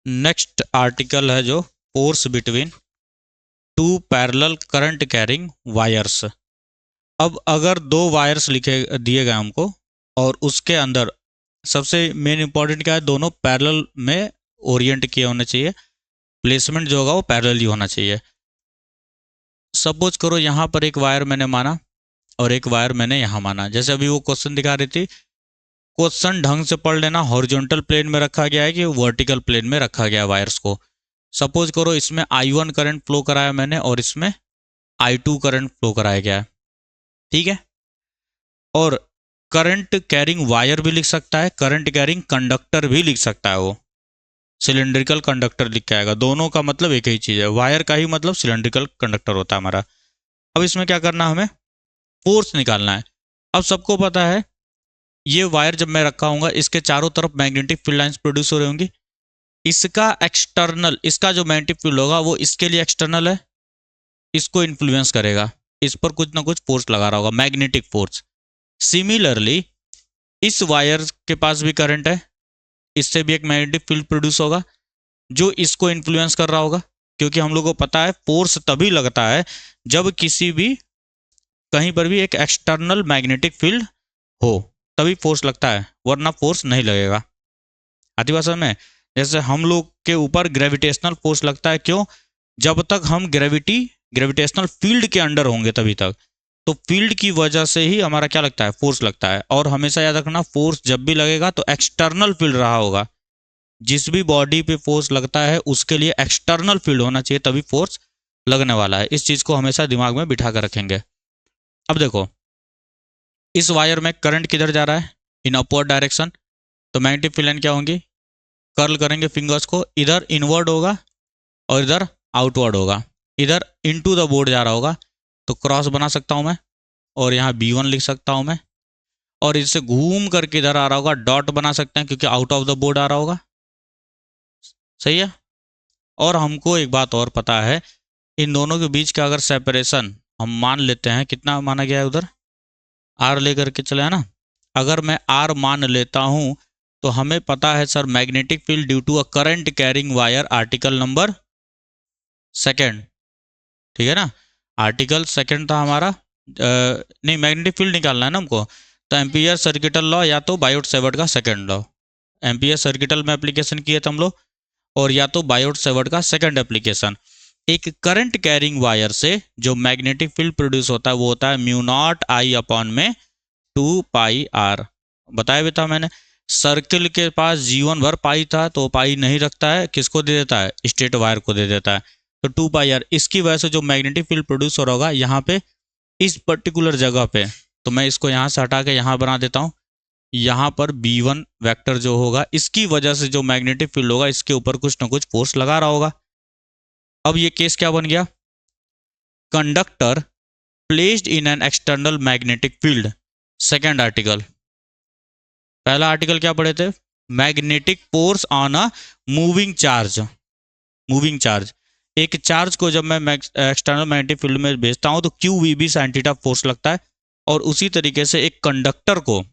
Next article है जो force between two parallel current carrying wires. अब अगर दो वायर्स लिखे दिए गए हमको और उसके अंदर सबसे मेन इंपॉर्टेंट क्या है, दोनों पैरेलल में ओरिएंट किए होने चाहिए, प्लेसमेंट जो होगा वो पैरेलल ही होना चाहिए। सपोज करो यहाँ पर एक वायर मैंने माना और एक वायर मैंने यहाँ माना, जैसे अभी वो क्वेश्चन दिखा रही थी। क्वेश्चन ढंग से पढ़ लेना, हॉरिजॉन्टल प्लेन में रखा गया है कि वर्टिकल प्लेन में रखा गया है वायर्स को। सपोज करो इसमें I1 करंट फ्लो कराया मैंने और इसमें I2 करंट फ्लो कराया गया है, ठीक है। और करंट कैरिंग वायर भी लिख सकता है, करंट कैरिंग कंडक्टर भी लिख सकता है, वो सिलेंड्रिकल कंडक्टर लिख के आएगा। दोनों का मतलब एक ही चीज़ है, वायर का ही मतलब सिलेंड्रिकल कंडक्टर होता है हमारा। अब इसमें क्या करना है, हमें फोर्स निकालना है। अब सबको पता है ये वायर जब मैं रखा हूँगा इसके चारों तरफ मैग्नेटिक फील्ड लाइंस प्रोड्यूस हो रही होंगी। इसका एक्सटर्नल, इसका जो मैग्नेटिक फील्ड होगा वो इसके लिए एक्सटर्नल है, इसको इन्फ्लुएंस करेगा, इस पर कुछ ना कुछ फोर्स लगा रहा होगा, मैग्नेटिक फोर्स। सिमिलरली इस वायर के पास भी करंट है, इससे भी एक मैग्नेटिक फील्ड प्रोड्यूस होगा जो इसको इन्फ्लुएंस कर रहा होगा, क्योंकि हम लोग को पता है फोर्स तभी लगता है जब किसी भी कहीं पर भी एक एक्सटर्नल मैग्नेटिक फील्ड हो, तभी फोर्स लगता है, वरना फोर्स नहीं लगेगा। आती बात समझ में? जैसे हम लोग के ऊपर ग्रेविटेशनल फोर्स लगता है, क्यों? जब तक हम ग्रेविटेशनल फील्ड के अंडर होंगे तभी तक। तो फील्ड की वजह से ही हमारा क्या लगता है, फोर्स लगता है। और हमेशा याद रखना, फोर्स जब भी लगेगा तो एक्सटर्नल फील्ड रहा होगा। जिस भी बॉडी पे फोर्स लगता है उसके लिए एक्सटर्नल फील्ड होना चाहिए, तभी फोर्स लगने वाला है। इस चीज को हमेशा दिमाग में बिठा कर रखेंगे। अब देखो इस वायर में करंट किधर जा रहा है, इन अपवर्ड डायरेक्शन। तो मैग्नेटिक फील्ड लाइन क्या होंगी, कर्ल करेंगे फिंगर्स को, इधर इनवर्ड होगा और इधर आउटवर्ड होगा। इधर इनटू द बोर्ड जा रहा होगा तो क्रॉस बना सकता हूं मैं, और यहाँ B1 लिख सकता हूं मैं। और इससे घूम करके इधर आ रहा होगा, डॉट बना सकते हैं क्योंकि आउट ऑफ द बोर्ड आ रहा होगा। सही है। और हमको एक बात और पता है, इन दोनों के बीच का अगर सेपरेशन हम मान लेते हैं, कितना माना गया है उधर, R लेकर के चले, है ना। अगर मैं R मान लेता हूं तो हमें पता है sir, magnetic field due to a current carrying wire, article number second, ठीक है ना। आर्टिकल सेकेंड था हमारा, नहीं मैग्नेटिक फील्ड निकालना है ना हमको, तो एम्पियर सर्किटल लॉ या तो बायोट सेवर्ट का सेकंड लॉ। एम्पियर सर्किटल में एप्लीकेशन किए थे हम लोग, और या तो बायोट सेवर्ट का सेकंड एप्लीकेशन। एक करंट कैरिंग वायर से जो मैग्नेटिक फील्ड प्रोड्यूस होता है वो होता है म्यू नॉट आई अपॉन में 2πr। बताया भी था मैंने। सर्किल के पास जीवन भर पाई था तो पाई नहीं रखता है, किसको दे देता है, स्ट्रेट वायर को दे देता है। तो 2πr, इसकी वजह से जो मैग्नेटिक फील्ड प्रोड्यूस हो रहा होगा यहाँ पे, इस पर्टिकुलर जगह पे, तो मैं इसको यहाँ से हटा के यहाँ बना देता हूँ। यहाँ पर B1 वेक्टर जो होगा, इसकी वजह से जो मैग्नेटिक फील्ड होगा इसके ऊपर कुछ ना कुछ फोर्स लगा रहा होगा। अब ये केस क्या बन गया, conductor placed in an external magnetic field. Second article. पहला आर्टिकल क्या पढ़े थे, magnetic force on a moving charge. Moving charge, एक चार्ज को जब मैं एक्सटर्नल मैग्नेटिक फील्ड में भेजता हूं तो QVB sin थीटा फोर्स लगता है। और उसी तरीके से एक कंडक्टर को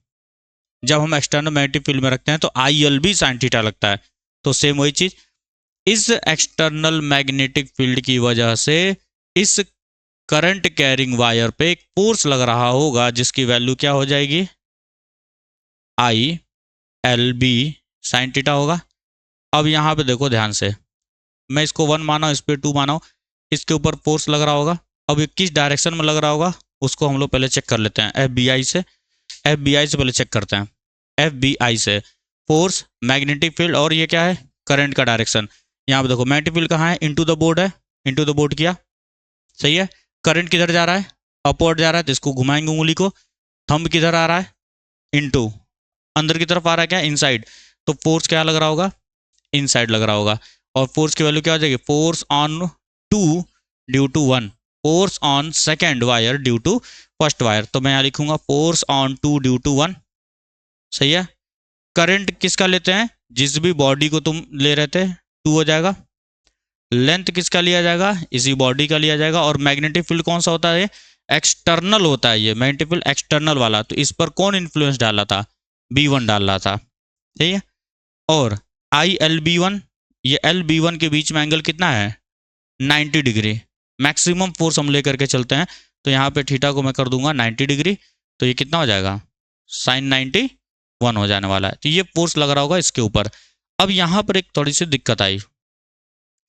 जब हम एक्सटर्नल मैग्नेटिक फील्ड में रखते हैं तो ILB sin थीटा लगता है। तो सेम वही चीज, इस एक्सटर्नल मैग्नेटिक फील्ड की वजह से इस करंट कैरिंग वायर पे एक फोर्स लग रहा होगा जिसकी वैल्यू क्या हो जाएगी, ILB sin थीटा होगा। अब यहाँ पे देखो ध्यान से, मैं इसको 1 माना हूं, इस पे 2 माना हूं, इसके ऊपर फोर्स लग रहा होगा। अब ये किस डायरेक्शन में लग रहा होगा उसको हम लोग पहले चेक कर लेते हैं, FBI से। FBI से पहले चेक करते हैं, FBI से फोर्स, मैग्नेटिक फील्ड, और ये क्या है, करंट का डायरेक्शन। यहाँ पे देखो मैग्नेटिक फील्ड कहाँ है, इनटू द बोर्ड है, इनटू द बोर्ड किया, सही है। करंट किधर जा रहा है, अपवर्ड जा रहा है, तो इसको घुमाएंगे उंगली को। थंब किधर आ रहा है, इनटू, अंदर की तरफ आ रहा है क्या, इनसाइड। तो फोर्स क्या लग रहा होगा, इनसाइड लग रहा होगा। और फोर्स की वैल्यू क्या हो जाएगी, force on 2 due to 1, force on second wire due to first wire. तो मैं यहाँ लिखूंगा फोर्स ऑन 2 ड्यू टू 1, सही है। करंट किसका लेते हैं, जिस भी बॉडी को तुम ले रहे थे 2 हो जाएगा। लेंथ किसका लिया जाएगा, इसी बॉडी का लिया जाएगा। और मैग्नेटिक फील्ड कौन सा होता है, एक्सटर्नल होता है ये मैग्नेटिक फील्ड, एक्सटर्नल वाला। तो इस पर कौन इन्फ्लुएंस डाला था, B1 डाल रहा था, ठीक है। और ILB1 ये एल बी वन के बीच में एंगल कितना है 90 डिग्री। मैक्सिमम फोर्स हम लेकर के चलते हैं, तो यहाँ पे थीटा को मैं कर दूंगा 90 डिग्री, तो ये कितना हो जाएगा साइन 91 हो जाने वाला है। तो ये फोर्स लग रहा होगा इसके ऊपर। अब यहाँ पर एक थोड़ी सी दिक्कत आई।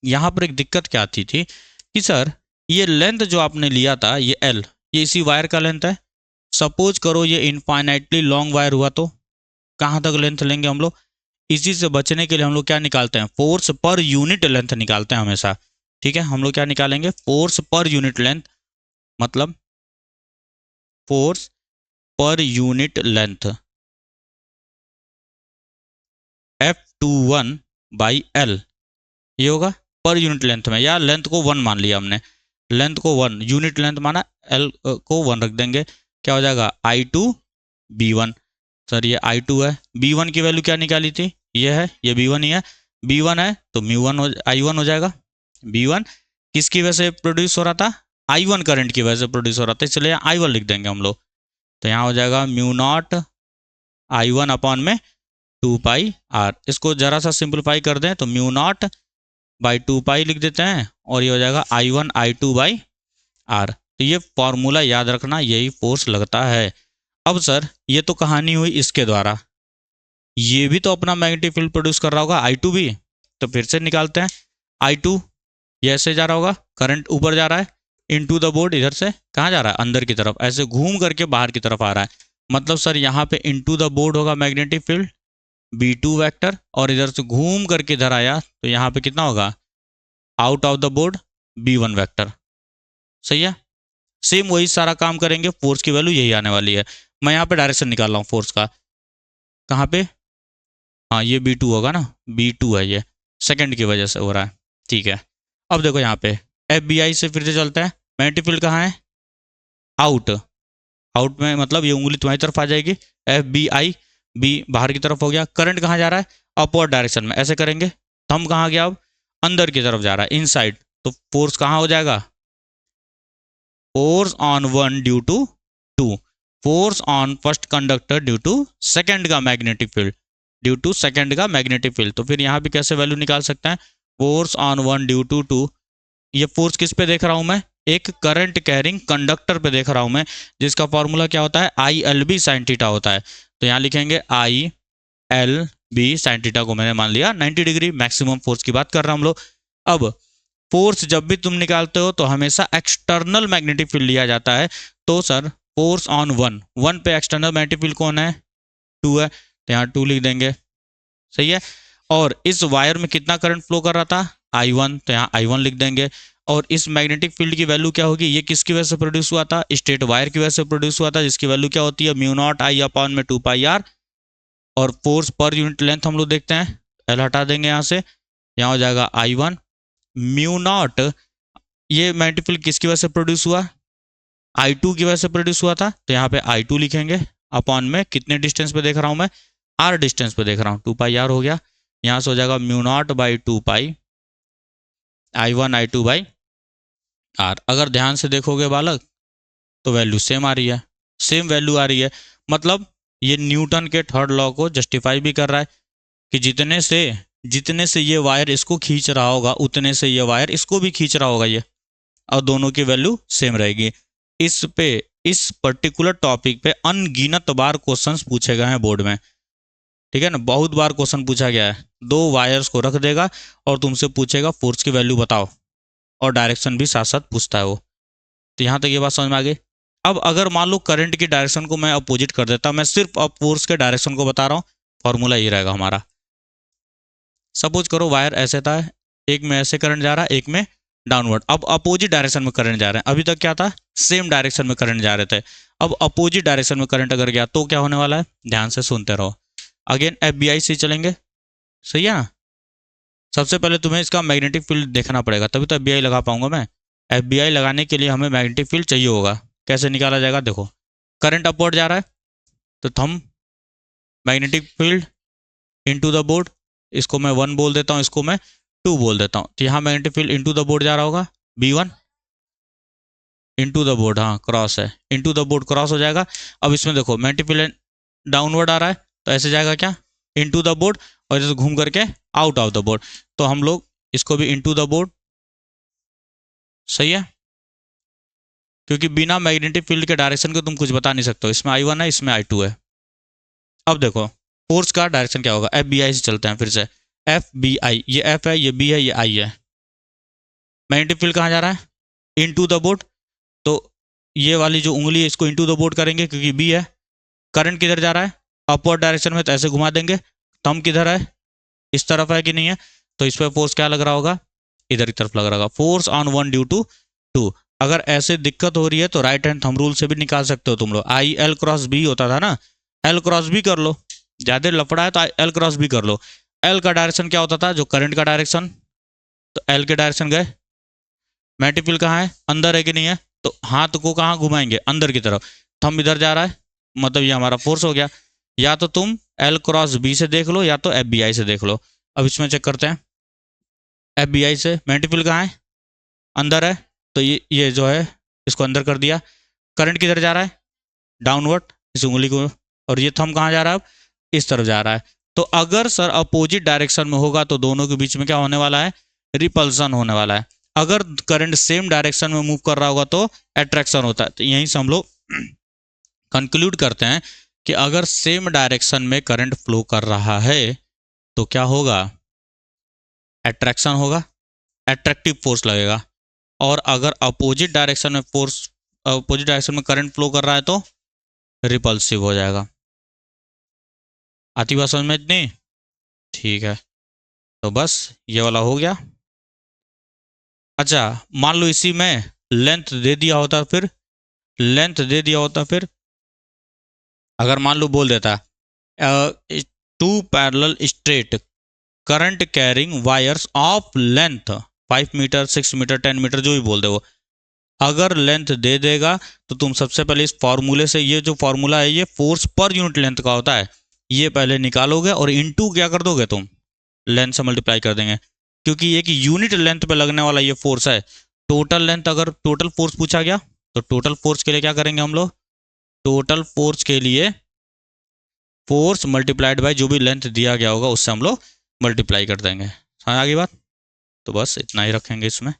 यहाँ पर एक दिक्कत क्या आती थी कि सर ये लेंथ जो आपने लिया था ये एल, ये इसी वायर का लेंथ है। सपोज करो ये इनफाइनाइटली लॉन्ग वायर हुआ तो कहाँ तक लेंथ लेंगे हम लोग। इसी से बचने के लिए हम लोग क्या निकालते हैं, फोर्स पर यूनिट लेंथ निकालते हैं हमेशा। ठीक है, हम लोग क्या निकालेंगे, फोर्स पर यूनिट लेंथ, मतलब force per unit length F21 by L, ये होगा पर यूनिट लेंथ में, या लेंथ को 1 मान लिया हमने, लेंथ को 1, यूनिट लेंथ माना, एल को 1 रख देंगे। क्या हो जाएगा I2B1। सर ये I2 है, B1 की वैल्यू क्या निकाली थी, ये है, ये B1 ही है, B1 है तो म्यू1 I1 हो जाएगा। B1 किसकी वजह से प्रोड्यूस हो रहा था, I1 करंट की वजह से प्रोड्यूस हो रहा था, इसलिए I1 लिख देंगे हम लोग। तो यहाँ हो जाएगा म्यू नॉट I1 अपॉन में 2 पाई R। इसको जरा सा सिंप्लीफाई कर दें तो म्यू नॉट बाई 2 पाई लिख देते हैं, और ये हो जाएगा I1 I2 बाई R। तो ये फॉर्मूला याद रखना, यही फोर्स लगता है। अब सर ये तो कहानी हुई इसके द्वारा, ये भी तो अपना मैग्नेटिक फील्ड प्रोड्यूस कर रहा होगा I2 भी, तो फिर से निकालते हैं। I2 ये ऐसे जा रहा होगा, करंट ऊपर जा रहा है, इनटू द बोर्ड इधर से कहाँ जा रहा है, अंदर की तरफ, ऐसे घूम करके बाहर की तरफ आ रहा है। मतलब सर यहाँ पे इनटू द बोर्ड होगा मैग्नेटिक फील्ड B2 वेक्टर, और इधर से घूम करके इधर आया तो यहाँ पे कितना होगा out of the board B1 vector. सही है, सेम वही सारा काम करेंगे, फोर्स की वैल्यू यही आने वाली है। मैं यहाँ पे डायरेक्शन निकाल रहा हूँ फोर्स का, कहाँ पे, हाँ ये B2 होगा ना, B2 है, ये सेकंड की वजह से हो रहा है। ठीक है, अब देखो यहाँ पे FBI से फिर से चलता है, मैग्नेटिक फील्ड कहाँ है, आउट, आउट में मतलब ये उंगली तुम्हारी तरफ आ जाएगी, FBI B बाहर की तरफ हो गया। करंट कहाँ जा रहा है, अपवर्ड डायरेक्शन में, ऐसे करेंगे, थंब कहाँ गया अब, अंदर की तरफ जा रहा है, इनसाइड। तो फोर्स कहाँ हो जाएगा, force on one due to two, force on first conductor due to second का magnetic field, due to second का मैग्नेटिक फील्ड। तो फिर यहाँ भी कैसे वैल्यू निकाल सकते हैं, force on one due to two. ये फोर्स किस पे देख रहा हूं मैं, एक करंट कैरिंग कंडक्टर पे देख रहा हूं मैं, जिसका फॉर्मूला क्या होता है ILB साइन थीटा होता है। तो यहाँ लिखेंगे ILB साइन थीटा को मैंने मान लिया 90 डिग्री, मैक्सिमम फोर्स की बात कर रहे हैं हम लोग। अब फोर्स जब भी तुम निकालते हो तो हमेशा एक्सटर्नल मैग्नेटिक फील्ड लिया जाता है। तो सर फोर्स ऑन वन पे एक्सटर्नल मैग्नेटिक फील्ड कौन है, 2 है, तो यहाँ 2 लिख देंगे। सही है, और इस वायर में कितना करंट फ्लो कर रहा था I1, तो यहाँ I1 लिख देंगे। और इस मैग्नेटिक फील्ड की वैल्यू क्या होगी, ये किसकी वजह से प्रोड्यूस हुआ था, स्ट्रेट वायर की वजह से प्रोड्यूस हुआ था, जिसकी वैल्यू क्या होती है म्यू नॉट I अपॉन में 2 पाई R। और फोर्स पर यूनिट लेंथ हम लोग देखते हैं, L हटा देंगे यहाँ से, यहाँ हो जाएगा I1 म्यू नॉट, ये मैग्नेटिक फील्ड किसकी वजह से प्रोड्यूस हुआ, I2 की वजह से प्रोड्यूस हुआ था, तो यहाँ पे I2 लिखेंगे, अपॉन में कितने डिस्टेंस पे देख रहा हूँ मैं, R डिस्टेंस पे देख रहा हूँ, 2 पाई R हो गया। यहाँ से हो जाएगा mu naught by 2 pi I1 I2 by R। अगर ध्यान से देखोगे बालक तो वैल्यू सेम आ रही है, सेम वैल्यू आ रही है। मतलब ये न्यूटन के थर्ड लॉ को जस्टिफाई भी कर रहा है कि जितने से ये वायर इसको खींच रहा होगा उतने से ये वायर इसको भी खींच रहा होगा ये, और दोनों की वैल्यू सेम रहेगी। इस पर्टिकुलर टॉपिक पे अनगिनत बार क्वेश्चंस पूछे गए हैं बोर्ड में, ठीक है ना, बहुत बार क्वेश्चन पूछा गया है। 2 वायर्स को रख देगा और तुमसे पूछेगा फोर्स की वैल्यू बताओ, और डायरेक्शन भी साथ साथ पूछता है वो। तो यहाँ तक ये बात समझ में आ गई। अब अगर मान लो करंट की डायरेक्शन को मैं अपोजिट कर देता, मैं सिर्फ अब फोर्स के डायरेक्शन को बता रहा हूँ, फॉर्मूला ये रहेगा हमारा। सपोज करो वायर ऐसे था, एक में ऐसे करंट जा रहा है, एक में डाउनवर्ड। अब अपोजिट डायरेक्शन में करंट जा रहे हैं, अभी तक क्या था सेम डायरेक्शन में करंट जा रहे थे, अब अपोजिट डायरेक्शन में करंट अगर गया तो क्या होने वाला है, ध्यान से सुनते रहो। अगेन FBI से चलेंगे, सही है ना। सबसे पहले तुम्हें इसका मैग्नेटिक फील्ड देखना पड़ेगा, तभी तो FBI लगा पाऊंगा मैं। FBI लगाने के लिए हमें मैग्नेटिक फील्ड चाहिए होगा, कैसे निकाला जाएगा, देखो करंट अपवर्ड जा रहा है तो thumb magnetic field into the board, इसको मैं 1 बोल देता हूँ, इसको मैं 2 बोल देता हूँ। तो यहाँ magnetic field into the board जा रहा होगा, B1 इनटू द बोर्ड, हाँ क्रॉस है, इनटू द बोर्ड क्रॉस हो जाएगा। अब इसमें देखो मैग्नेटिक फील्ड डाउनवर्ड आ रहा है तो ऐसे जाएगा क्या, इनटू द बोर्ड, और इधर घूम करके आउट ऑफ द बोर्ड, तो हम लोग इसको भी इनटू द बोर्ड, सही है, क्योंकि बिना मैग्नेटिक फील्ड के डायरेक्शन को तुम कुछ बता नहीं सकते हो। इसमें I1 है, इसमें I2 है। अब देखो फोर्स का डायरेक्शन क्या होगा, FBI से चलते हैं फिर से, FBI, ये F है, ये B है, ये I है। मैग्नेटिक फील्ड कहाँ जा रहा है, इनटू द बोर्ड, तो ये वाली जो उंगली है इसको इनटू द बोर्ड करेंगे क्योंकि B है। करंट किधर जा रहा है, अपवर्ड डायरेक्शन में, तो ऐसे घुमा देंगे। थंब किधर है, इस तरफ है कि नहीं है, तो इस पर फोर्स क्या लग रहा होगा, इधर की तरफ लग रहा होगा। Force on 1 due to 2। अगर ऐसे दिक्कत हो रही है तो राइट हैंड थंब रूल से भी निकाल सकते हो तुम लोग। IL क्रॉस B होता था ना, L क्रॉस B कर लो, ज्यादा लफड़ा है तो L क्रॉस B कर लो। L का डायरेक्शन क्या होता था, जो करंट का डायरेक्शन, तो L के डायरेक्शन गए। मैग्नेटिक फील्ड कहाँ है, अंदर है कि नहीं है, तो हाथ को कहाँ घुमाएंगे, अंदर की तरफ। थंब इधर जा रहा है, मतलब ये हमारा फोर्स हो गया। या तो तुम L क्रॉस B से देख लो या तो FBI से देख लो। अब इसमें चेक करते हैं, FBI से मैग्नेटिक फील्ड कहाँ है, अंदर है, तो ये जो है इसको अंदर कर दिया। करंट किधर जा रहा है, डाउनवर्ड, इस उंगली को, और ये थंब कहाँ जा रहा है, अब इस तरफ जा रहा है। तो अगर सर अपोजिट डायरेक्शन में होगा तो दोनों के बीच में क्या होने वाला है, रिपल्सन होने वाला है। अगर करंट सेम डायरेक्शन में मूव कर रहा होगा तो अट्रैक्शन होता है। तो यहीं से हम लोग कंक्लूड करते हैं कि अगर सेम डायरेक्शन में करंट फ्लो कर रहा है तो क्या होगा, अट्रैक्शन होगा, अट्रैक्टिव फोर्स लगेगा। और अगर अपोजिट डायरेक्शन में फोर्स, अपोजिट डायरेक्शन में करंट फ्लो कर रहा है तो रिपल्सिव हो जाएगा। आती बात समझ में इतनी, ठीक है, तो बस ये वाला हो गया। अच्छा मान लो इसी में लेंथ दे दिया होता, फिर लेंथ दे दिया होता, फिर अगर मान लो बोल देता 2 parallel straight current carrying wires of length 5 metre 6 metre 10 metre जो भी बोल दे वो, अगर लेंथ दे देगा तो तुम सबसे पहले इस फॉर्मूले से, ये जो फॉर्मूला है ये फोर्स पर यूनिट लेंथ का होता है, ये पहले निकालोगे और इनटू क्या कर दोगे तुम, लेंथ से मल्टीप्लाई कर देंगे, क्योंकि एक यूनिट लेंथ पे लगने वाला ये फोर्स है। टोटल लेंथ, अगर टोटल फोर्स पूछा गया तो टोटल फोर्स के लिए क्या करेंगे हम लोग, टोटल फोर्स के लिए फोर्स मल्टीप्लाइड बाय जो भी लेंथ दिया गया होगा उससे हम लोग मल्टीप्लाई कर देंगे। समझ आ गई बात, तो बस इतना ही रखेंगे इसमें।